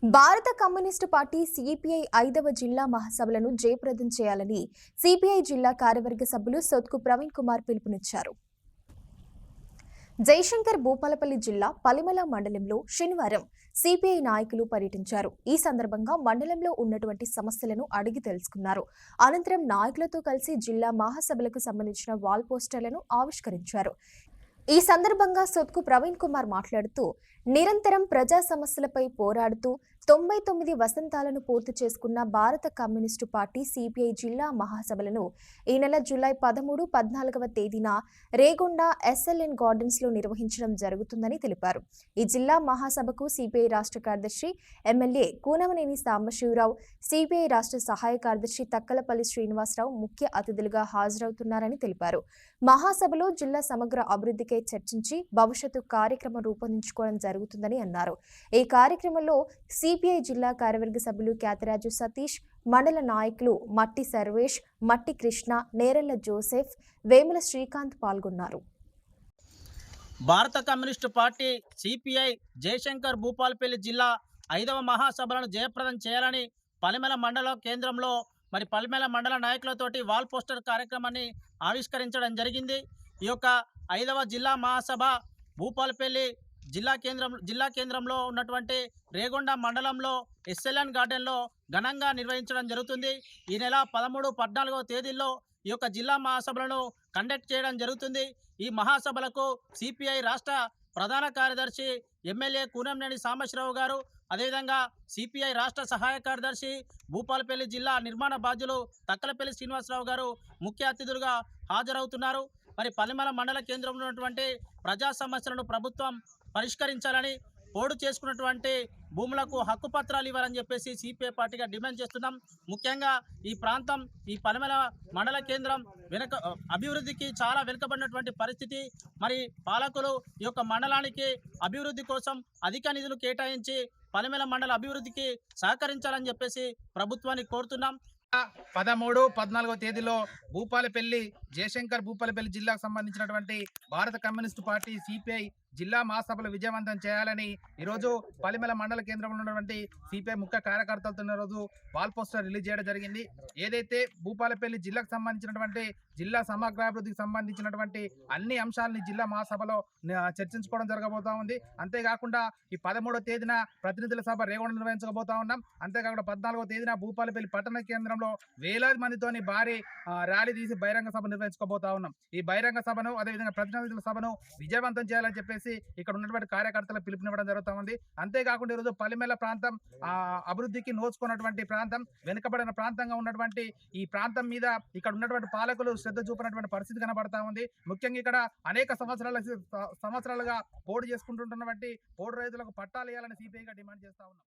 భారత communist party CPI 5వ జిల్లా మహాసభలను జయప్రదం చేయాలని సిపిఐ జిల్లా కార్యవర్గ సభ్యులు సొత్కు ప్రవీణ్ కుమార్ పిలుపునిచ్చారు. జయశంకర్ భూపాలపల్లి జిల్లా పలిమల మండలంలో శనివారం సిపిఐ నాయకులు పర్యటించారు. ఈ సందర్భంగా మండలంలో ఉన్నటువంటి సమస్యలను అడిగి తెలుసుకున్నారు. అనంతరం నాయకులతో కలిసి జిల్లా మహాసభలకు సంబంధించిన వాల్ పోస్టర్లను ఆవిష్కరించారు. ఈ సందర్భంగా సొత్కు ప్రవీణ్ కుమార్ మాట్లాడుతూ, నిరంతరం ప్రజా సమస్యలపై పోరాడుతూ 99 వసంతాలను పూర్తి చేసుకున్న భారత కమ్యూనిస్టు పార్టీ సిపిఐ జిల్లా మహాసభలను ఈ నెల జూలై 13, 14వ తేదీన రేగొండ ఎస్ఎల్ఎన్ గార్డెన్స్ లో నిర్వహించడం జరుగుతుందని తెలిపారు. ఈ జిల్లా మహాసభకు సిపిఐ రాష్ట్ర కార్యదర్శి ఎమ్మెల్యే కూనమనేని సాంబశివరావు, సిపిఐ రాష్ట్ర సహాయ కార్యదర్శి తక్కలపల్లి శ్రీనివాసరావు ముఖ్య అతిథులుగా హాజరవుతున్నారని తెలిపారు. మహాసభలో జిల్లా సమగ్ర అభివృద్ధికై చర్చించి భవిష్యత్తు కార్యక్రమం రూపొందించుకోవడం జరుగుతుందని అన్నారు. ఈ కార్యక్రమంలో సిపిఐ జిల్లా కార్యవర్గ సభ్యులు క్యాతిరాజు సతీష్, మండల నాయకులు మట్టి సర్వేష్, మట్టి కృష్ణ, నేరెళ్ల జోసెఫ్, వేముల శ్రీకాంత్ పాల్గొన్నారు. భారత communist party CPI Jayashankar Bhupalpally జిల్లా 5వ మహాసభలను జయప్రదం చేయాలని పలిమల మండల కేంద్రంలో పలిమల మండల నాయకులతోటి వాల్ పోస్టర్ కార్యక్రమాన్ని ఆవిష్కరించడం జరిగింది. ఈ యొక్క 5వ జిల్లా మహాసభ భూపాలపల్లి జిల్లా కేంద్రంలో ఉన్నటువంటి రేగొండ మండలంలో ఎస్ఎల్ఎన్ గార్డెన్లో ఘనంగా నిర్వహించడం జరుగుతుంది. ఈ నెల 13, 14వ తేదీల్లో ఈ యొక్క జిల్లా మహాసభలను కండక్ట్ చేయడం జరుగుతుంది. ఈ మహాసభలకు సిపిఐ రాష్ట్ర ప్రధాన కార్యదర్శి ఎమ్మెల్యే కూనంనేని సాంబశివరావు గారు, అదేవిధంగా సిపిఐ రాష్ట్ర సహాయ కార్యదర్శి భూపాలపల్లి జిల్లా నిర్మాణ బాధ్యులు తక్కలపల్లి శ్రీనివాసరావు గారు ముఖ్య అతిథులుగా హాజరవుతున్నారు. పలిమల మండల కేంద్రంలో ఉన్నటువంటి ప్రజా సమస్యలను ప్రభుత్వం పరిష్కరించాలని, పోడు చేసుకున్నటువంటి భూములకు హక్కు పత్రాలు ఇవ్వాలని చెప్పేసి సిపిఐ పార్టీగా డిమాండ్ చేస్తున్నాం. ముఖ్యంగా ఈ ప్రాంతం, ఈ పలిమల మండల కేంద్రం అభివృద్ధికి చాలా వెనుకబడినటువంటి పరిస్థితి. పాలకులు ఈ యొక్క మండలానికి అభివృద్ధి కోసం అధిక నిధులు కేటాయించి పలిమల మండల అభివృద్ధికి సహకరించాలని చెప్పేసి ప్రభుత్వాన్ని కోరుతున్నాం. 13, 14వ తేదీలో భూపాలపల్లి జయశంకర్ భూపాలపల్లి జిల్లాకు సంబంధించినటువంటి భారత కమ్యూనిస్టు పార్టీ సిపిఐ జిల్లా మహాసభలు విజయవంతం చేయాలని ఈరోజు పలిమల మండల కేంద్రంలో ఉన్నటువంటి సిపిఐ ముఖ్య కార్యకర్తలతో ఈరోజు వాల్ పోస్టర్ రిలీజ్ చేయడం జరిగింది. ఏదైతే భూపాలపల్లి జిల్లాకు సంబంధించినటువంటి జిల్లా సమగ్రాభివృద్ధికి సంబంధించినటువంటి అన్ని అంశాలని జిల్లా మహాసభలో చర్చించుకోవడం జరగబోతా ఉంది. అంతేకాకుండా ఈ 13వ తేదీన ప్రతినిధుల సభ రేగొండ నిర్వహించబోతా ఉన్నాం. అంతేకాకుండా 14వ తేదీన భూపాలపల్లి పట్టణ కేంద్రంలో వేలాది మందితోని భారీ ర్యాలీ తీసి బహిరంగ సభ నిర్వహించుకోబోతా ఉన్నాం. ఈ బహిరంగ సభను, అదేవిధంగా ప్రతినిధుల సభను విజయవంతం చేయాలని చెప్పేసి ఇక్కడ ఉన్నటువంటి కార్యకర్తలకు పిలుపునివ్వడం జరుగుతూ ఉంది. అంతేకాకుండా ఈరోజు పలిమేల ప్రాంతం అభివృద్ధికి నోచుకున్నటువంటి ప్రాంతం, వెనుకబడిన ప్రాంతంగా ఉన్నటువంటి ఈ ప్రాంతం మీద ఇక్కడ ఉన్నటువంటి పాలకులు శ్రద్ధ చూపినటువంటి పరిస్థితి కనబడతా ఉంది. ముఖ్యంగా ఇక్కడ అనేక సంవత్సరాలుగా పోడు చేసుకుంటున్నటువంటి పోడు రైతులకు పట్టాలు ఇవ్వాలని సిపిఐగా డిమాండ్ చేస్తా ఉన్నాం.